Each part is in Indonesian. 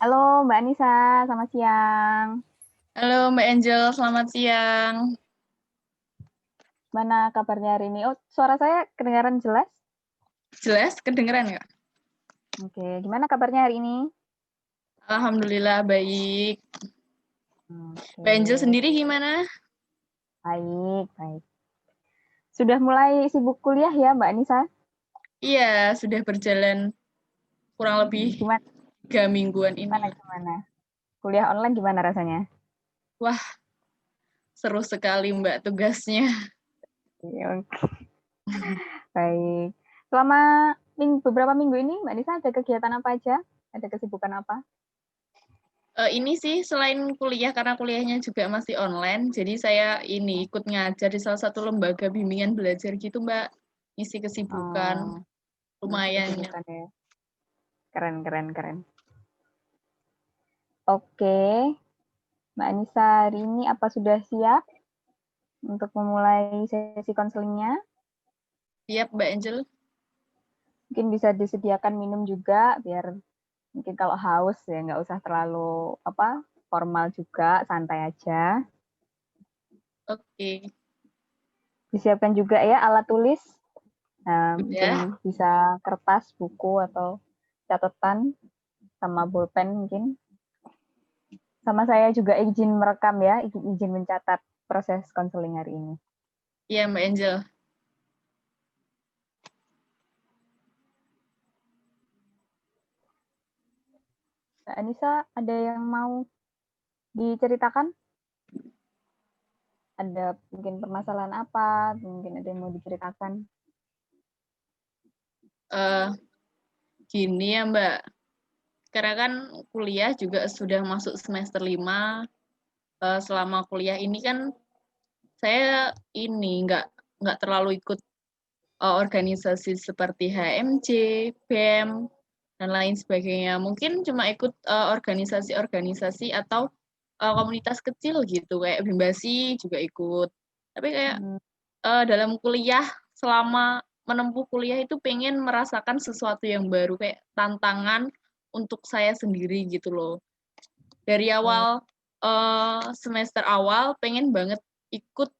Halo Mbak Anissa, selamat siang. Halo Mbak Angel, selamat siang. Mana kabarnya hari ini? Oh, suara saya kedengaran jelas? Jelas kedengeran nggak? Oke, gimana kabarnya hari ini? Alhamdulillah baik. Oke, Mbak Angel sendiri gimana? baik, baik. Sudah mulai sibuk kuliah ya Mbak Anissa? Iya, sudah berjalan kurang lebih Gimana, 3 mingguan ini. gimana? Kuliah online gimana rasanya? Wah, seru sekali Mbak tugasnya. Oke, baik. Selama beberapa minggu ini Mbak Anissa ada kegiatan apa aja? Ada kesibukan apa? Ini sih selain kuliah, karena kuliahnya juga masih online, jadi saya ini ikut ngajar di salah satu lembaga bimbingan belajar gitu Mbak. Isi kesibukan, Oh, masih lumayan. kesibukan ya. Keren, keren, keren. Oke, Mbak Anissa hari ini apa sudah siap untuk memulai sesi konselingnya? Siap Mbak Angel? Mungkin bisa disediakan minum juga biar mungkin kalau haus ya nggak usah terlalu formal juga, santai aja. Oke, Disiapkan juga ya alat tulis. Nah, udah. mungkin bisa kertas, buku atau catatan sama bolpen mungkin. Sama saya juga izin merekam ya, izin mencatat proses konseling hari ini. Iya Mbak Angel. Mbak Anissa, ada yang mau diceritakan? Ada mungkin permasalahan apa? Mungkin ada yang mau diceritakan? Eh, Gini ya Mbak, karena kan kuliah juga sudah masuk semester 5. Selama kuliah ini kan saya ini nggak terlalu ikut organisasi seperti HMJ, BEM, dan lain sebagainya. Mungkin cuma ikut organisasi-organisasi atau komunitas kecil gitu, kayak Bimbasi juga ikut. Tapi kayak Hmm, dalam kuliah, selama menempuh kuliah itu pengen merasakan sesuatu yang baru, kayak tantangan untuk saya sendiri gitu loh. Dari oh, awal semester awal pengen banget ikut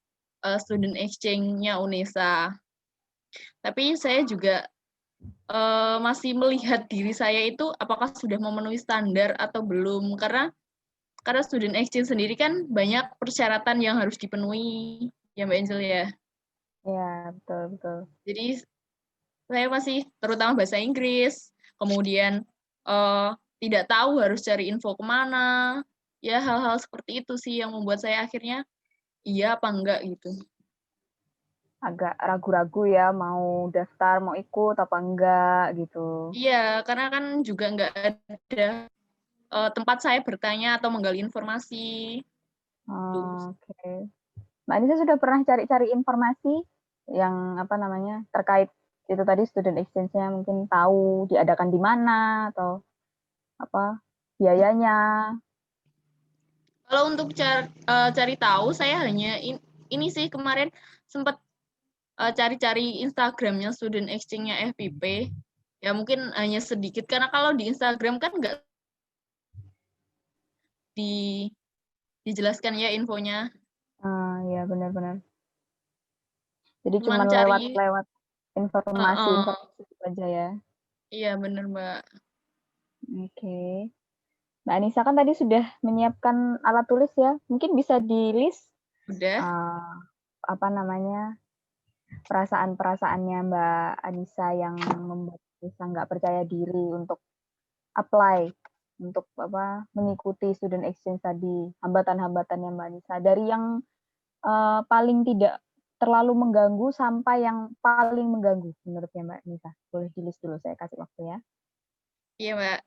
student exchange-nya UNESA. Tapi saya juga masih melihat diri saya itu apakah sudah memenuhi standar atau belum, karena student exchange sendiri kan banyak persyaratan yang harus dipenuhi ya Mbak Angel ya. ya betul betul. Jadi saya masih terutama bahasa Inggris, kemudian uh, tidak tahu harus cari info kemana, ya hal-hal seperti itu sih yang membuat saya akhirnya iya apa enggak gitu. Agak ragu-ragu ya mau daftar, mau ikut apa enggak gitu. Iya, karena kan juga nggak ada tempat saya bertanya atau menggali informasi. Tuh. Oke. Mbak Anissa sudah pernah cari-cari informasi yang apa namanya terkait itu tadi student exchange-nya mungkin tahu diadakan di mana atau apa biayanya. Kalau untuk cari tahu, saya hanya ini sih kemarin sempat cari-cari Instagramnya student exchange-nya FIP. Ya mungkin hanya sedikit, karena kalau di Instagram kan nggak di dijelaskan ya infonya. Ya benar-benar. Jadi cuma Cuman cari, lewat-lewat uh, informasi-informasi itu aja ya. iya bener Mbak. Oke. Mbak Anissa kan tadi sudah menyiapkan alat tulis ya. Mungkin bisa di list Udah. uh, apa namanya perasaan-perasaannya Mbak Anissa yang membuat Anissa nggak percaya diri untuk apply untuk mengikuti student exchange tadi, hambatan-hambatannya Mbak Anissa dari yang paling tidak terlalu mengganggu sampai yang paling mengganggu menurutnya Mbak Anissa. Boleh di list dulu, saya kasih waktu ya. Iya Mbak.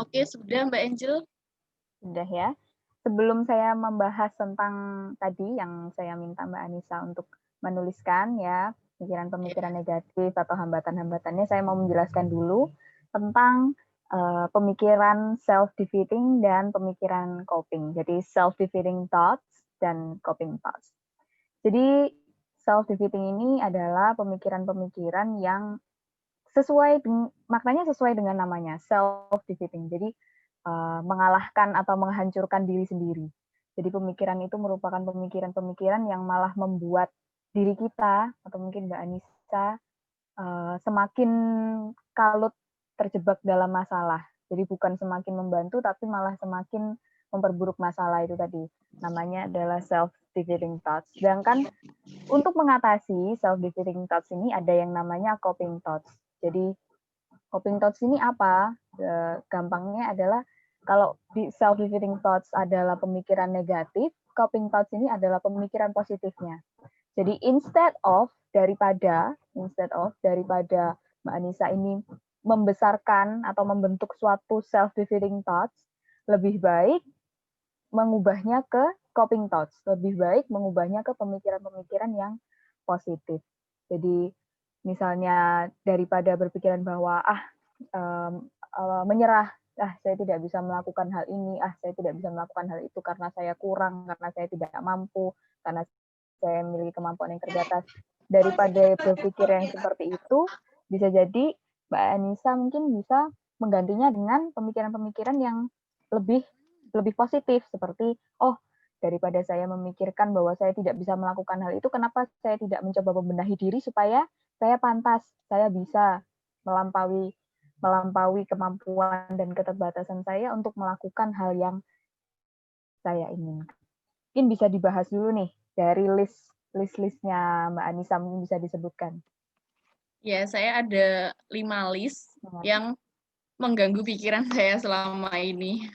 Oke, sudah Mbak Angel. Sudah ya. Sebelum saya membahas tentang tadi yang saya minta Mbak Anissa untuk menuliskan ya, pemikiran-pemikiran negatif atau hambatan-hambatannya, saya mau menjelaskan dulu tentang pemikiran self-defeating dan pemikiran coping. Jadi self-defeating thoughts dan coping thoughts. Jadi self-defeating ini adalah pemikiran-pemikiran yang maknanya sesuai dengan namanya, self-defeating. Jadi mengalahkan atau menghancurkan diri sendiri. Jadi pemikiran itu merupakan pemikiran-pemikiran yang malah membuat diri kita atau mungkin Mbak Anissa semakin kalut terjebak dalam masalah. Jadi bukan semakin membantu tapi malah semakin memperburuk masalah itu tadi. Namanya adalah self-defeating thoughts. Sedangkan untuk mengatasi self-defeating thoughts ini ada yang namanya coping thoughts. Jadi coping thoughts ini apa? Gampangnya adalah kalau di self-defeating thoughts adalah pemikiran negatif, coping thoughts ini adalah pemikiran positifnya. Jadi daripada Mbak Anissa ini membesarkan atau membentuk suatu self-defeating thoughts, lebih baik mengubahnya ke coping thoughts, lebih baik mengubahnya ke pemikiran-pemikiran yang positif. Jadi misalnya daripada berpikiran bahwa menyerah, saya tidak bisa melakukan hal ini, saya tidak bisa melakukan hal itu karena saya kurang, karena saya tidak mampu, karena saya memiliki kemampuan yang terbatas. Daripada berpikir yang seperti itu, bisa jadi Mbak Anissa mungkin bisa menggantinya dengan pemikiran-pemikiran yang lebih positif, seperti, oh, daripada saya memikirkan bahwa saya tidak bisa melakukan hal itu, kenapa saya tidak mencoba membenahi diri supaya saya pantas, saya bisa melampaui kemampuan dan keterbatasan saya untuk melakukan hal yang saya inginkan. Mungkin bisa dibahas dulu nih dari list-listnya Mbak Anissa, mungkin bisa disebutkan. Ya, saya ada 5 list yang mengganggu pikiran saya selama ini.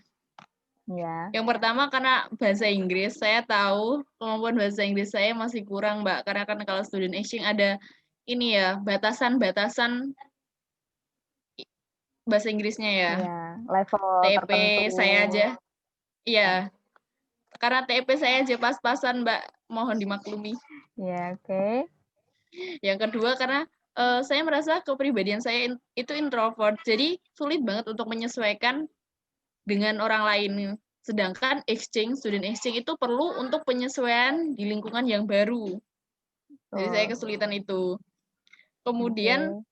Ya. Yang pertama karena bahasa Inggris, saya tahu kemampuan bahasa Inggris saya masih kurang, Mbak. Karena kan kalau student exchange ada ini ya, batasan-batasan bahasa Inggrisnya ya. Ya, level TP tertentu. saya aja. Iya. Karena TP saya aja pas-pasan, Mbak. Mohon dimaklumi. Ya, oke. Yang kedua karena saya merasa kepribadian saya itu introvert. Jadi sulit banget untuk menyesuaikan dengan orang lain. Sedangkan student exchange itu perlu untuk penyesuaian di lingkungan yang baru. Jadi saya kesulitan itu. Kemudian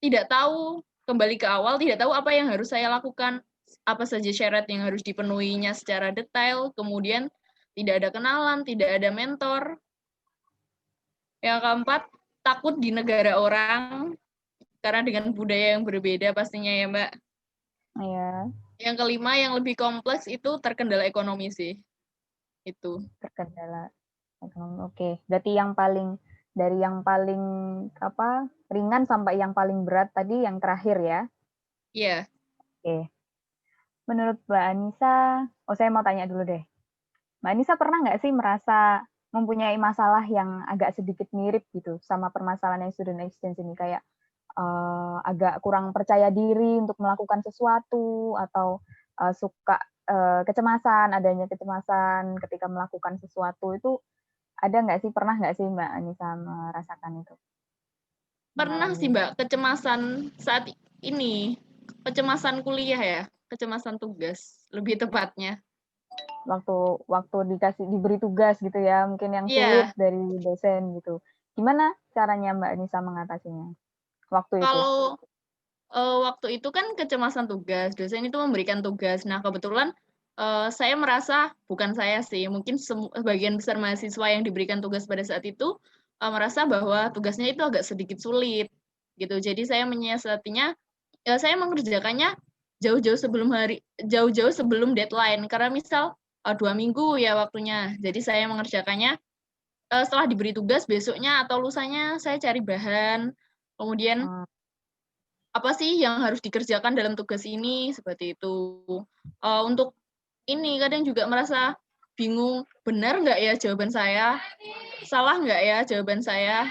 tidak tahu, kembali ke awal, tidak tahu apa yang harus saya lakukan, apa saja syarat yang harus dipenuhinya secara detail, kemudian tidak ada kenalan, tidak ada mentor. Yang keempat, takut di negara orang, karena dengan budaya yang berbeda pastinya ya Mbak. Iya. Yang kelima, yang lebih kompleks itu terkendala ekonomi sih. Itu. Terkendala ekonomi. Oke, berarti dari yang paling ringan sampai yang paling berat tadi yang terakhir ya? Iya. Oke. Menurut Mbak Anissa, saya mau tanya dulu deh. Mbak Anissa pernah nggak sih merasa mempunyai masalah yang agak sedikit mirip gitu sama permasalahan yang student exchange ini, kayak agak kurang percaya diri untuk melakukan sesuatu, atau suka adanya kecemasan ketika melakukan sesuatu itu pernah nggak sih Mbak Anissa merasakan itu? Pernah sih Mbak, kecemasan saat ini, kecemasan kuliah ya, kecemasan tugas, lebih tepatnya. Waktu diberi tugas gitu ya, mungkin yang sulit dari dosen gitu. Gimana caranya Mbak Anissa mengatasinya waktu itu? Kalau waktu itu kan kecemasan tugas, dosen itu memberikan tugas. Nah, kebetulan saya merasa, bukan saya sih, mungkin sebagian besar mahasiswa yang diberikan tugas pada saat itu merasa bahwa tugasnya itu agak sedikit sulit, gitu. Jadi saya menyiasatinya, saya mengerjakannya jauh-jauh sebelum deadline. Karena misal 2 minggu ya waktunya, jadi saya mengerjakannya setelah diberi tugas besoknya atau lusanya saya cari bahan, kemudian apa sih yang harus dikerjakan dalam tugas ini, seperti itu. Untuk ini kadang juga merasa bingung, benar nggak ya jawaban saya? Salah nggak ya jawaban saya?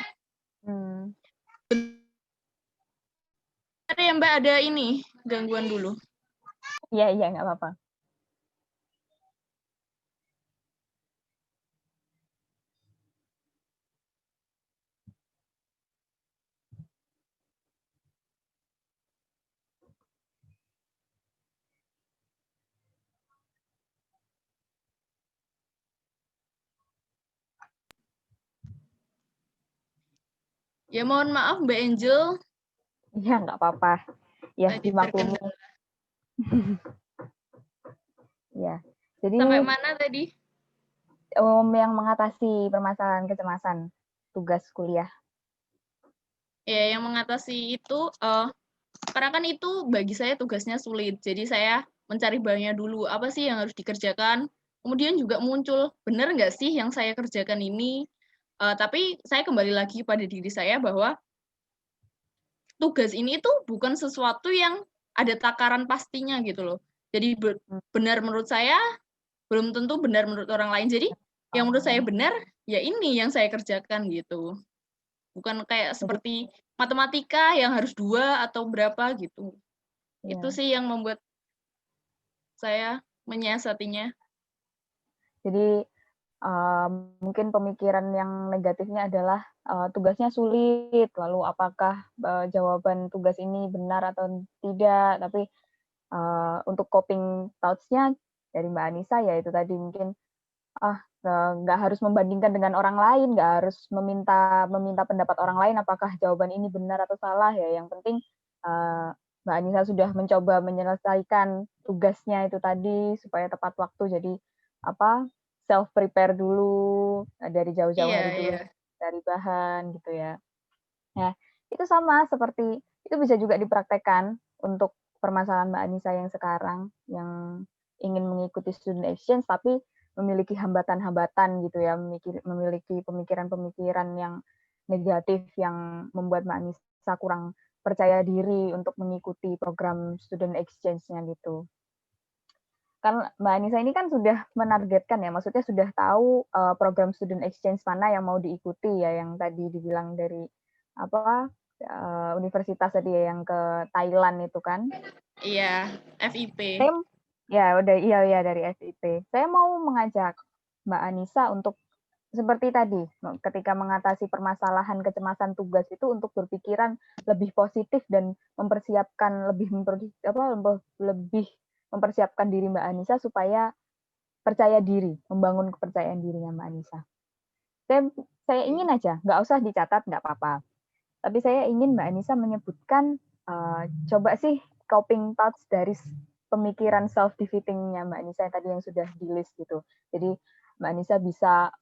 Bentar ya Mbak, ada ini, gangguan dulu. Iya, nggak apa-apa. Ya mohon maaf Mbak Angel. Iya, nggak apa-apa. Ya, Tadi dimaklumi. terkendala. Ya, jadi Sampai mana tadi? yang mengatasi permasalahan kecemasan tugas kuliah. Ya, yang mengatasi itu, karena kan itu bagi saya tugasnya sulit. Jadi saya mencari bahannya dulu, apa sih yang harus dikerjakan. Kemudian juga muncul, benar nggak sih yang saya kerjakan ini? Tapi saya kembali lagi pada diri saya bahwa tugas ini tuh bukan sesuatu yang ada takaran pastinya gitu loh. Jadi benar menurut saya, belum tentu benar menurut orang lain. Jadi yang menurut saya benar, ya ini yang saya kerjakan gitu. Bukan kayak Jadi, seperti matematika yang harus 2 atau berapa gitu. Itu ya. sih yang membuat saya menyiasatinya. Jadi mungkin pemikiran yang negatifnya adalah tugasnya sulit, lalu apakah jawaban tugas ini benar atau tidak. Tapi untuk coping thoughts-nya dari Mbak Anissa ya itu tadi mungkin nggak harus membandingkan dengan orang lain, nggak harus meminta pendapat orang lain apakah jawaban ini benar atau salah ya. Yang penting Mbak Anissa sudah mencoba menyelesaikan tugasnya itu tadi supaya tepat waktu. Jadi apa self prepare dulu dari jauh-jauh Iya, hari dulu iya. dari bahan gitu ya. Nah, itu sama seperti itu bisa juga dipraktekkan untuk permasalahan Mbak Anissa yang sekarang yang ingin mengikuti student exchange tapi memiliki hambatan-hambatan gitu ya, memiliki pemikiran-pemikiran yang negatif yang membuat Mbak Anissa kurang percaya diri untuk mengikuti program student exchange-nya gitu. Kan Mbak Anissa ini kan sudah menargetkan ya, maksudnya sudah tahu program student exchange mana yang mau diikuti ya, yang tadi dibilang dari apa universitas tadi ya, yang ke Thailand itu kan. Iya, FIP. Saya ya udah iya dari FIP. Saya mau mengajak Mbak Anissa untuk seperti tadi, ketika mengatasi permasalahan kecemasan tugas itu untuk berpikiran lebih positif dan mempersiapkan lebih mempersiapkan diri Mbak Anissa supaya percaya diri, membangun kepercayaan dirinya Mbak Anissa. Saya ingin aja, nggak usah dicatat, nggak apa-apa. Tapi saya ingin Mbak Anissa menyebutkan, coba sih coping thoughts dari pemikiran self-defeating-nya Mbak Anissa yang tadi yang sudah di list gitu. Jadi Mbak Anissa bisa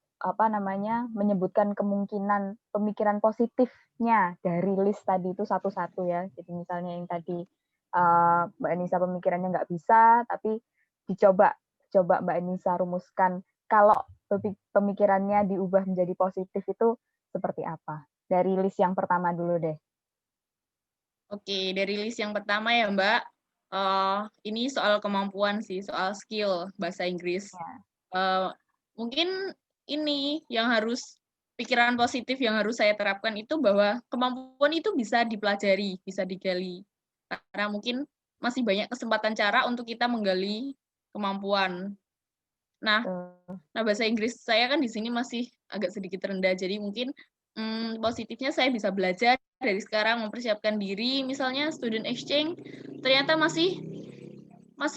menyebutkan kemungkinan pemikiran positifnya dari list tadi itu satu-satu ya. Jadi misalnya yang tadi Mbak Anissa pemikirannya nggak bisa, tapi coba Mbak Anissa rumuskan kalau pemikirannya diubah menjadi positif itu seperti apa? Dari list yang pertama dulu deh. Oke, dari list yang pertama ya Mbak, ini soal kemampuan sih, soal skill bahasa Inggris. Ya. Mungkin ini yang harus pikiran positif yang harus saya terapkan itu bahwa kemampuan itu bisa dipelajari, bisa digali. Karena mungkin masih banyak kesempatan cara untuk kita menggali kemampuan. Nah, bahasa Inggris saya kan di sini masih agak sedikit rendah, jadi mungkin positifnya saya bisa belajar dari sekarang mempersiapkan diri, misalnya student exchange ternyata masih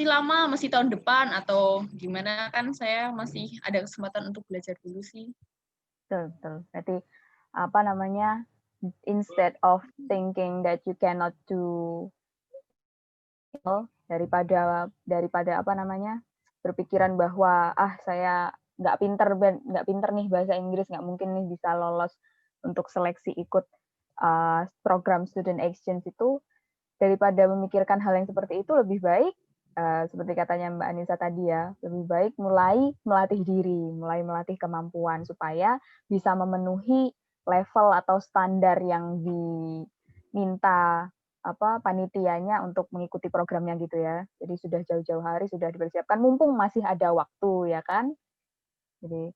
lama, masih tahun depan atau gimana kan saya masih ada kesempatan untuk belajar dulu sih. Betul. Berarti apa namanya? Instead of thinking that you cannot do daripada apa namanya? Berpikiran bahwa saya nggak pinter nih bahasa Inggris, nggak mungkin nih bisa lolos untuk seleksi ikut program student exchange itu, daripada memikirkan hal yang seperti itu lebih baik seperti katanya Mbak Anissa tadi ya, lebih baik mulai melatih diri, mulai melatih kemampuan supaya bisa memenuhi level atau standar yang diminta panitianya untuk mengikuti programnya gitu ya. Jadi sudah jauh-jauh hari sudah dipersiapkan, mumpung masih ada waktu ya kan. Jadi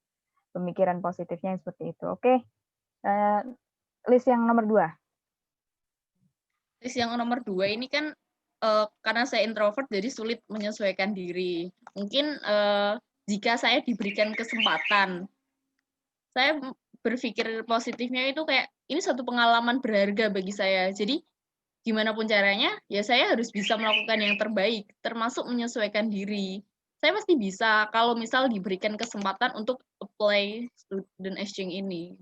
pemikiran positifnya seperti itu. Oke, list yang nomor 2. Terus yang nomor 2 ini kan karena saya introvert jadi sulit menyesuaikan diri. Mungkin jika saya diberikan kesempatan, saya berpikir positifnya itu kayak ini suatu pengalaman berharga bagi saya. Jadi gimana pun caranya, ya saya harus bisa melakukan yang terbaik, termasuk menyesuaikan diri. Saya pasti bisa kalau misal diberikan kesempatan untuk apply student exchange ini.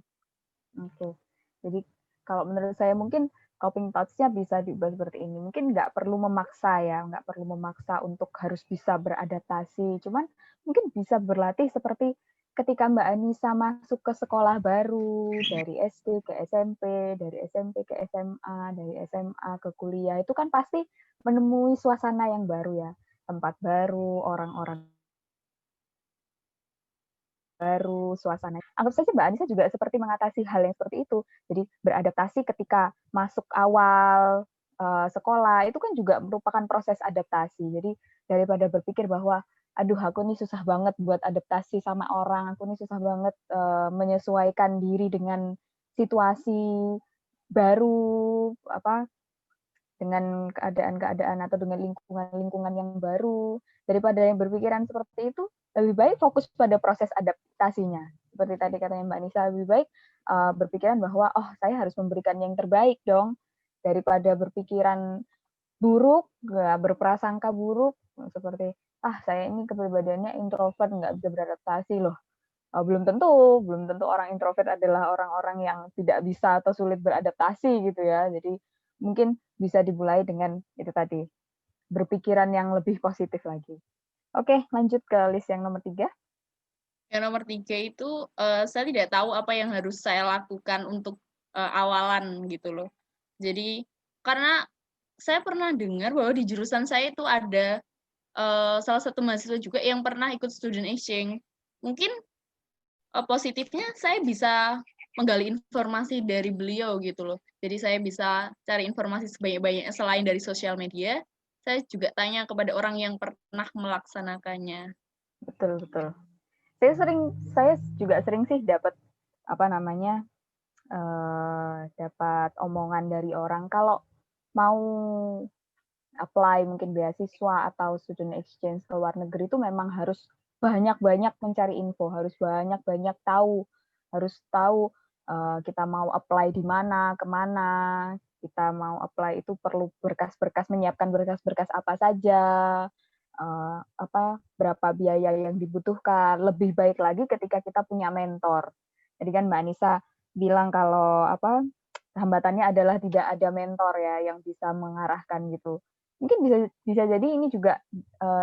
Oke. Jadi kalau menurut saya mungkin coping thoughts-nya bisa diubah seperti ini. Mungkin nggak perlu memaksa ya, nggak perlu memaksa untuk harus bisa beradaptasi. Cuman mungkin bisa berlatih seperti ketika Mbak Anissa masuk ke sekolah baru, dari SD ke SMP, dari SMP ke SMA, dari SMA ke kuliah, itu kan pasti menemui suasana yang baru ya. Tempat baru, orang-orang baru, suasana. Anggap saja Mbak Anissa juga seperti mengatasi hal yang seperti itu. Jadi beradaptasi ketika masuk awal sekolah itu kan juga merupakan proses adaptasi. Jadi daripada berpikir bahwa aduh aku nih susah banget buat adaptasi sama orang, aku nih susah banget menyesuaikan diri dengan situasi baru apa dengan keadaan-keadaan atau dengan lingkungan-lingkungan yang baru. Daripada yang berpikiran seperti itu, lebih baik fokus pada proses adaptasinya. Seperti tadi katanya Mbak Nisa, lebih baik berpikiran bahwa, oh saya harus memberikan yang terbaik dong, daripada berpikiran buruk, berprasangka buruk, seperti, ah saya ini kepribadiannya introvert, nggak bisa beradaptasi loh. Belum tentu orang introvert adalah orang-orang yang tidak bisa atau sulit beradaptasi gitu ya. Jadi mungkin bisa dimulai dengan itu tadi, berpikiran yang lebih positif lagi. Oke, lanjut ke list yang nomor 3. Yang nomor 3 itu saya tidak tahu apa yang harus saya lakukan untuk awalan gitu loh. Jadi karena saya pernah dengar bahwa di jurusan saya itu ada salah satu mahasiswa juga yang pernah ikut student exchange. Mungkin positifnya saya bisa menggali informasi dari beliau gitu loh. Jadi saya bisa cari informasi sebanyak-banyaknya selain dari sosial media. Saya juga tanya kepada orang yang pernah melaksanakannya. Betul, betul. Saya juga sering sih dapat apa namanya dapat omongan dari orang kalau mau apply mungkin beasiswa atau student exchange ke luar negeri itu memang harus banyak-banyak mencari info, harus banyak-banyak tahu, harus tahu kita mau apply di mana, kemana, kita mau apply itu perlu berkas-berkas, menyiapkan berkas-berkas apa saja, berapa biaya yang dibutuhkan. Lebih baik lagi ketika kita punya mentor. Jadi kan Mbak Anissa bilang kalau hambatannya adalah tidak ada mentor ya yang bisa mengarahkan gitu. Mungkin bisa jadi ini juga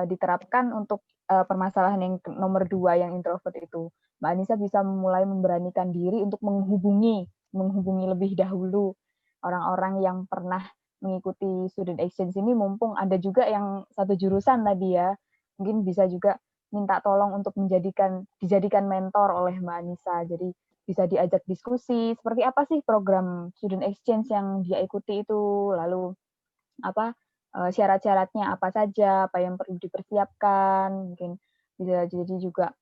diterapkan untuk permasalahan yang nomor 2 yang introvert itu. Mbak Anissa bisa mulai memberanikan diri untuk menghubungi lebih dahulu orang-orang yang pernah mengikuti student exchange ini, mumpung ada juga yang satu jurusan tadi ya. Mungkin bisa juga minta tolong untuk dijadikan mentor oleh Mbak Anissa. Jadi bisa diajak diskusi seperti apa sih program student exchange yang dia ikuti itu, lalu syarat-syaratnya apa saja, apa yang perlu dipersiapkan, mungkin bisa jadi juga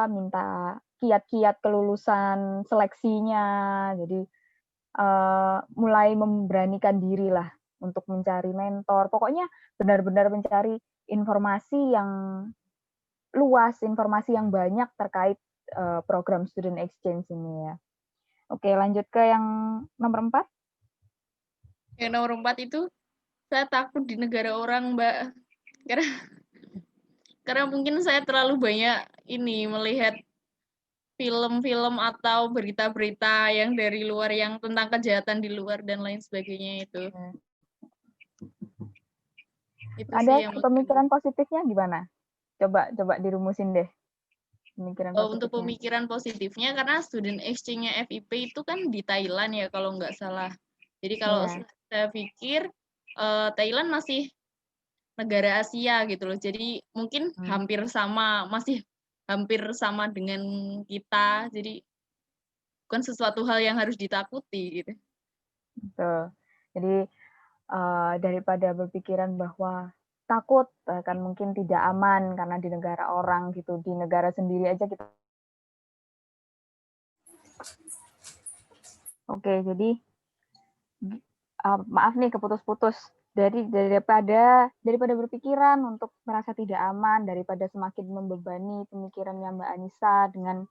minta kiat-kiat kelulusan seleksinya. Jadi mulai memberanikan diri lah untuk mencari mentor. Pokoknya benar-benar mencari informasi yang luas, informasi yang banyak terkait program student exchange ini ya. Oke, lanjut ke yang nomor 4. Yang nomor 4 itu saya takut di negara orang, Mbak. Karena mungkin saya terlalu banyak melihat film-film atau berita-berita yang dari luar yang tentang kejahatan di luar dan lain sebagainya itu. Itu sih Ada yang pemikiran positifnya gimana? Coba dirumusin deh pemikiran untuk positifnya. pemikiran positifnya karena student exchange-nya FIP itu kan di Thailand ya kalau nggak salah. Jadi kalau Iya. saya pikir Thailand masih negara Asia gitu loh. Jadi mungkin masih hampir sama dengan kita. Jadi bukan sesuatu hal yang harus ditakuti gitu. Betul. Jadi daripada berpikiran bahwa takut akan mungkin tidak aman karena di negara orang gitu, di negara sendiri aja kita. Oke, jadi maaf nih keputus-putus. daripada berpikiran untuk merasa tidak aman, daripada semakin membebani pemikirannya Mbak Anissa dengan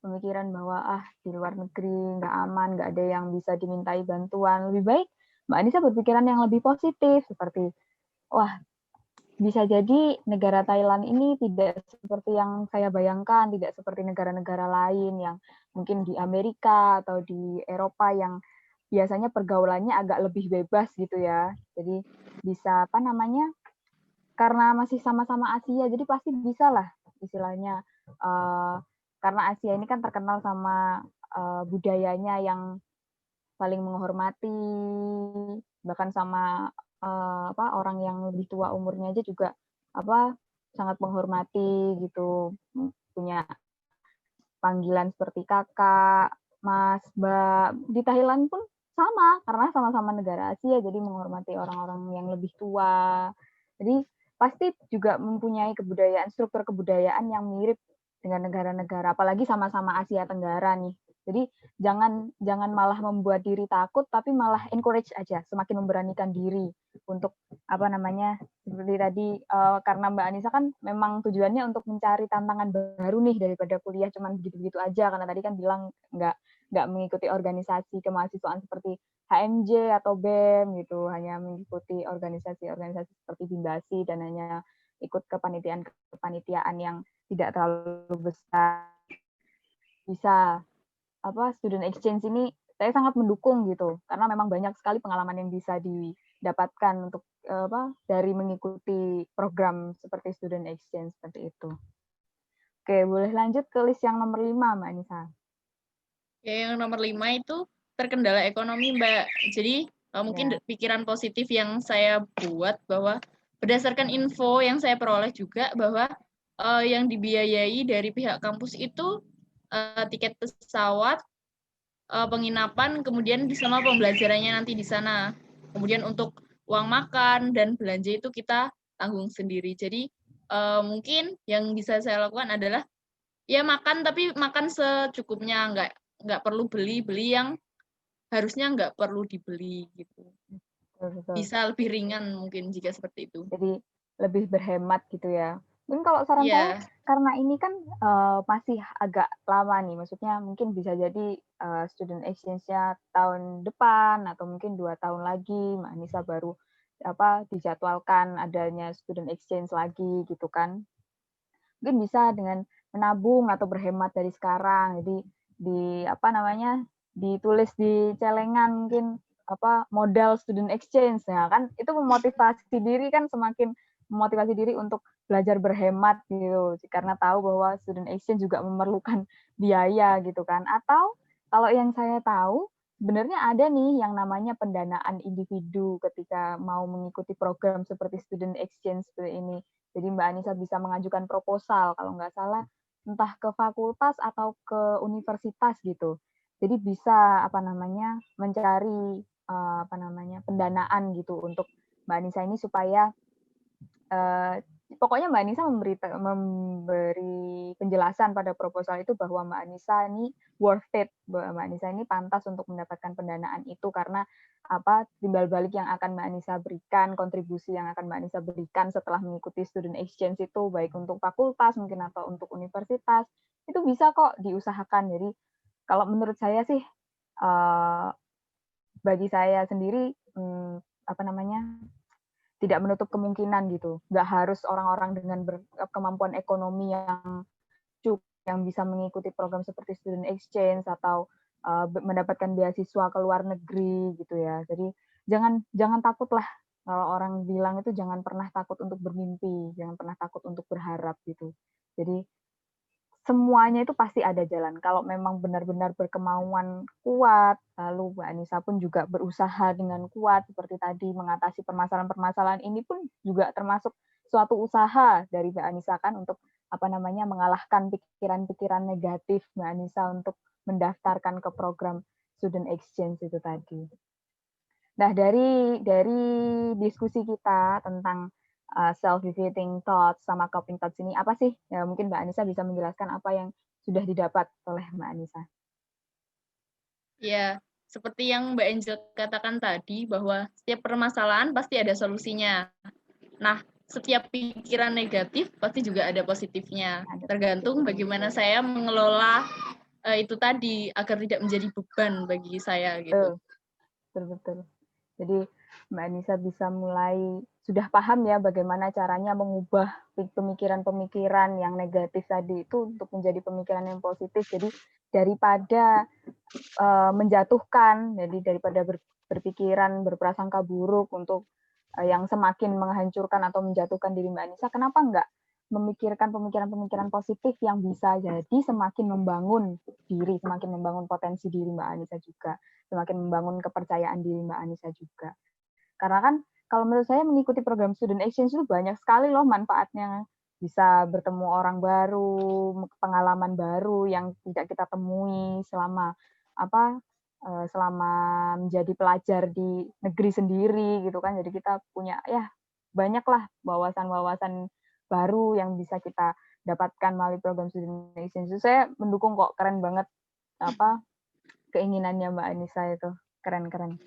pemikiran bahwa di luar negeri nggak aman, nggak ada yang bisa dimintai bantuan. Lebih baik Mbak Anissa berpikiran yang lebih positif seperti, wah bisa jadi negara Thailand ini tidak seperti yang saya bayangkan, tidak seperti negara-negara lain yang mungkin di Amerika atau di Eropa yang biasanya pergaulannya agak lebih bebas gitu ya. Jadi bisa apa namanya? Karena masih sama-sama Asia, jadi pasti bisa lah istilahnya. Karena Asia ini kan terkenal sama budayanya yang saling menghormati, bahkan sama orang yang lebih tua umurnya aja juga sangat menghormati gitu, punya panggilan seperti kakak, mas, mbak. Di Thailand pun sama, karena sama-sama negara Asia, jadi menghormati orang-orang yang lebih tua. Jadi pasti juga mempunyai struktur kebudayaan yang mirip dengan negara-negara, apalagi sama-sama Asia Tenggara nih. Jadi jangan malah membuat diri takut, tapi malah encourage aja, semakin memberanikan diri untuk seperti tadi karena Mbak Anissa kan memang tujuannya untuk mencari tantangan baru nih daripada kuliah cuman begitu-begitu aja, karena tadi kan bilang nggak mengikuti organisasi kemahasiswaan seperti HMJ atau BEM gitu, hanya mengikuti organisasi-organisasi seperti Bimbasi dan hanya ikut kepanitiaan yang tidak terlalu besar. Bisa student exchange ini saya sangat mendukung gitu, karena memang banyak sekali pengalaman yang bisa didapatkan untuk dari mengikuti program seperti student exchange seperti itu. Oke, boleh lanjut ke list yang nomor 5, Mbak Anissa. Ya, yang nomor 5 itu terkendala ekonomi, Mbak. Jadi mungkin pikiran positif yang saya buat bahwa berdasarkan info yang saya peroleh juga bahwa yang dibiayai dari pihak kampus itu tiket pesawat, penginapan, kemudian sama pembelajarannya nanti di sana. Kemudian untuk uang makan dan belanja itu kita tanggung sendiri. Jadi mungkin yang bisa saya lakukan adalah ya makan, tapi makan secukupnya, nggak perlu beli yang harusnya nggak perlu dibeli gitu. Betul. Bisa lebih ringan mungkin jika seperti itu. Jadi lebih berhemat gitu ya. Mungkin kalau saran saya, karena ini kan masih agak lama nih, maksudnya mungkin bisa jadi student exchange-nya tahun depan atau mungkin 2 tahun lagi, Mbak Anissa baru dijadwalkan adanya student exchange lagi gitu kan. Mungkin bisa dengan menabung atau berhemat dari sekarang. Jadi ditulis di celengan mungkin modal student exchange. Nah, kan itu memotivasi diri kan, semakin memotivasi diri untuk belajar berhemat gitu. Karena tahu bahwa student exchange juga memerlukan biaya gitu kan. Atau kalau yang saya tahu sebenarnya ada nih yang namanya pendanaan individu ketika mau mengikuti program seperti student exchange seperti ini. Jadi Mbak Anissa bisa mengajukan proposal kalau nggak salah entah ke fakultas atau ke universitas gitu. Jadi bisa mencari pendanaan gitu untuk Mbak Anissa ini supaya pokoknya Mbak Anissa memberi penjelasan pada proposal itu bahwa Mbak Anissa ini worth it, bahwa Mbak Anissa ini pantas untuk mendapatkan pendanaan itu karena timbal balik yang akan Mbak Anissa berikan, kontribusi yang akan Mbak Anissa berikan setelah mengikuti student exchange itu, baik untuk fakultas mungkin atau untuk universitas, itu bisa kok diusahakan. Jadi kalau menurut saya sih, bagi saya sendiri, tidak menutup kemungkinan gitu. Nggak harus orang-orang dengan kemampuan ekonomi yang cukup yang bisa mengikuti program seperti student exchange atau mendapatkan beasiswa ke luar negeri gitu ya. Jadi jangan takutlah, kalau orang bilang itu jangan pernah takut untuk bermimpi, jangan pernah takut untuk berharap gitu. Jadi semuanya itu pasti ada jalan. Kalau memang benar-benar berkemauan kuat, lalu Mbak Anissa pun juga berusaha dengan kuat seperti tadi mengatasi permasalahan-permasalahan ini pun juga termasuk suatu usaha dari Mbak Anissa kan untuk mengalahkan pikiran-pikiran negatif Mbak Anissa untuk mendaftarkan ke program student exchange itu tadi. Nah, dari diskusi kita tentang self-defeating thoughts sama coping thoughts ini, apa sih? Ya, mungkin Mbak Anissa bisa menjelaskan apa yang sudah didapat oleh Mbak Anissa. Ya, seperti yang Mbak Angel katakan tadi, bahwa setiap permasalahan pasti ada solusinya. Nah, setiap pikiran negatif pasti juga ada positifnya. Ada Tergantung bagaimana saya mengelola itu tadi agar tidak menjadi beban bagi saya gitu. betul, betul. Jadi Mbak Anissa bisa mulai sudah paham ya bagaimana caranya mengubah pemikiran-pemikiran yang negatif tadi itu untuk menjadi pemikiran yang positif. Jadi daripada menjatuhkan, jadi daripada berpikiran berprasangka buruk untuk yang semakin menghancurkan atau menjatuhkan diri Mbak Anissa, kenapa enggak memikirkan pemikiran-pemikiran positif yang bisa jadi semakin membangun diri, semakin membangun potensi diri Mbak Anissa juga, semakin membangun kepercayaan diri Mbak Anissa juga. Karena kan kalau menurut saya mengikuti program student exchange itu banyak sekali loh manfaatnya. Bisa bertemu orang baru, pengalaman baru yang tidak kita temui selama apa selama menjadi pelajar di negeri sendiri gitu kan. Jadi kita punya ya banyaklah wawasan-wawasan baru yang bisa kita dapatkan melalui program student exchange. Saya mendukung kok, keren banget apa keinginannya Mbak Anissa itu. Keren-keren.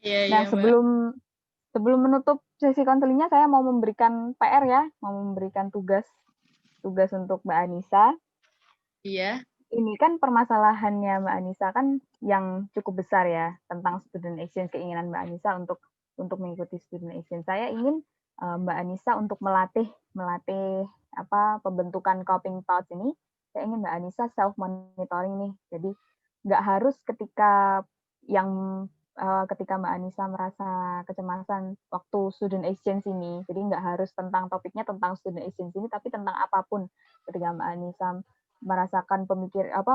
Iya, iya, Nah, Mbak. sebelum menutup sesi konselingnya, saya mau memberikan PR ya, mau memberikan tugas untuk Mbak Anissa. Iya. Ini kan permasalahannya Mbak Anissa kan yang cukup besar ya tentang student exchange, keinginan Mbak Anissa untuk mengikuti student exchange. Saya ingin Mbak Anissa untuk melatih pembentukan coping thoughts ini. Saya ingin Mbak Anissa self monitoring nih. Jadi nggak harus ketika Mbak Anissa merasa kecemasan waktu student exchange ini. Jadi nggak harus tentang topiknya tentang student exchange ini, tapi tentang apapun. Ketika Mbak Anissa merasakan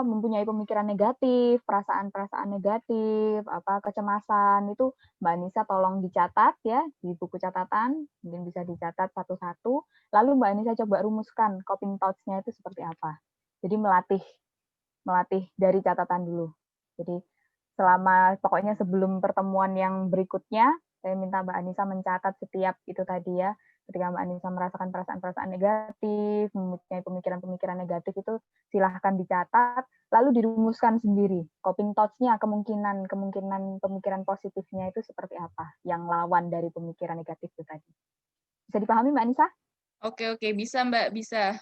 mempunyai pemikiran negatif, perasaan-perasaan negatif, kecemasan itu Mbak Anissa tolong dicatat ya di buku catatan, mungkin bisa dicatat satu-satu. Lalu Mbak Anissa coba rumuskan coping thoughts-nya itu seperti apa. Jadi melatih dari catatan dulu. Jadi pokoknya sebelum pertemuan yang berikutnya, saya minta Mbak Anissa mencatat setiap itu tadi ya. Ketika Mbak Anissa merasakan perasaan-perasaan negatif, mempunyai pemikiran-pemikiran negatif itu silahkan dicatat, lalu dirumuskan sendiri. Coping thoughts-nya, kemungkinan pemikiran positifnya itu seperti apa, yang lawan dari pemikiran negatif itu tadi. Bisa dipahami Mbak Anissa? Oke, bisa Mbak, bisa.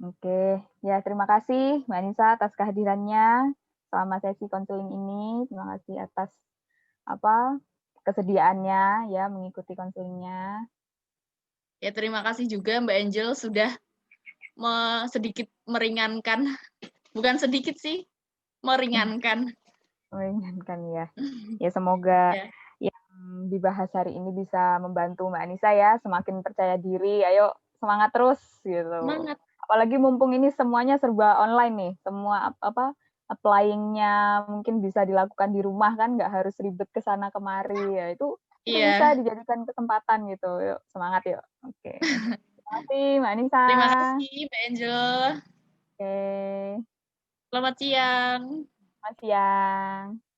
Oke, ya terima kasih Mbak Anissa atas kehadirannya selama sesi konseling ini. Terima kasih atas kesediaannya ya mengikuti konselingnya. Ya, terima kasih juga Mbak Angel sudah sedikit meringankan, bukan sedikit sih, meringankan. Meringankan ya. Ya semoga Ya. yang dibahas hari ini bisa membantu Mbak Anissa ya, semakin percaya diri. Ayo semangat terus gitu. Semangat. Apalagi mumpung ini semuanya serba online nih, semua applying-nya mungkin bisa dilakukan di rumah kan, nggak harus ribet ke sana kemari ya. Itu bisa Iya. dijadikan kesempatan gitu. Yuk semangat yuk. Oke. Terima kasih Mbak Anissa. Terima kasih Mbak Angel. Oke. Selamat siang. Selamat siang.